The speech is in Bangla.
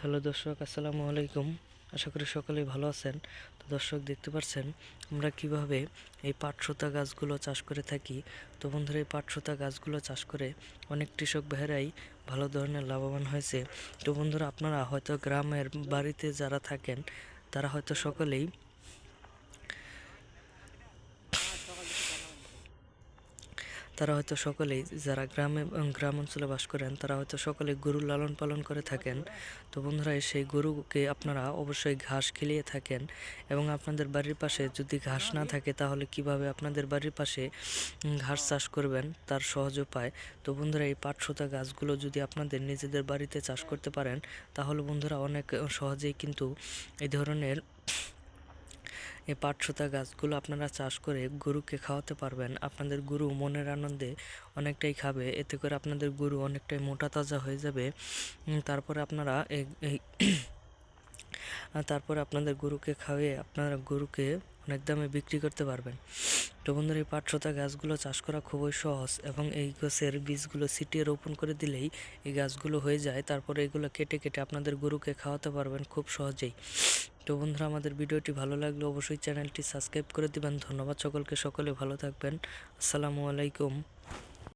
হ্যালো দর্শক, আসসালামু আলাইকুম। আশা করি সকলেই ভালো আছেন। তো দর্শক, দেখতে পাচ্ছেন আমরা কিভাবে এই পাটসুতা গাছগুলো চাষ করে থাকি। তো বন্ধুরা, এই পাটসুতা গাছগুলো চাষ করে অনেক কৃষক ভাইয়েরাই ভালো ধরনের লাভবান হয়েছে। তো বন্ধুরা, আপনারা হয়তো গ্রামের বাড়িতে যারা থাকেন তারা হয়তো সকলেই যারা গ্রাম অঞ্চলে বাস করেন তারা হয়তো সকলেই গরু লালন পালন করে থাকেন। তো বন্ধুরা, সেই গরুকে আপনারা অবশ্যই ঘাস খিলিয়ে থাকেন, এবং আপনাদের বাড়ির পাশে যদি ঘাস না থাকে তাহলে কিভাবে আপনাদের বাড়ির পাশে ঘাস চাষ করবেন তার সহজ উপায়। তো বন্ধুরা, এই পাটসুতা গাছগুলো যদি আপনাদের নিজেদের বাড়িতে চাষ করতে পারেন তাহলে বন্ধুরা অনেক সহজেই কিন্তু এই ধরনের এই পাটসুতা গাছগুলো আপনারা চাষ করে গরুকে খাওয়াতে পারবেন। আপনাদের গরু মনের আনন্দে অনেকটাই খাবে, এতে করে আপনাদের গরু অনেকটাই মোটা তাজা হয়ে যাবে। তারপরে আপনারা তারপরে আপনাদের গরুকে খাওয়িয়ে আপনারা গরুকে অনেক দামে বিক্রি করতে পারবেন। তো বন্ধুরা, এই পাটসুতা গাছগুলো চাষ করা খুবই সহজ, এবং এই গাছের বীজগুলো ছিটিয়ে রোপণ করে দিলেই এই গাছগুলো হয়ে যায়। তারপরে এগুলো কেটে কেটে আপনাদের গরুকে খাওয়াতে পারবেন খুব সহজেই। তো বন্ধুরা, আমাদের ভিডিওটি ভালো লাগলে অবশ্যই চ্যানেলটি সাবস্ক্রাইব করে দিবেন। ধন্যবাদ সকলকে, সকলে ভালো থাকবেন। আসসালামু আলাইকুম।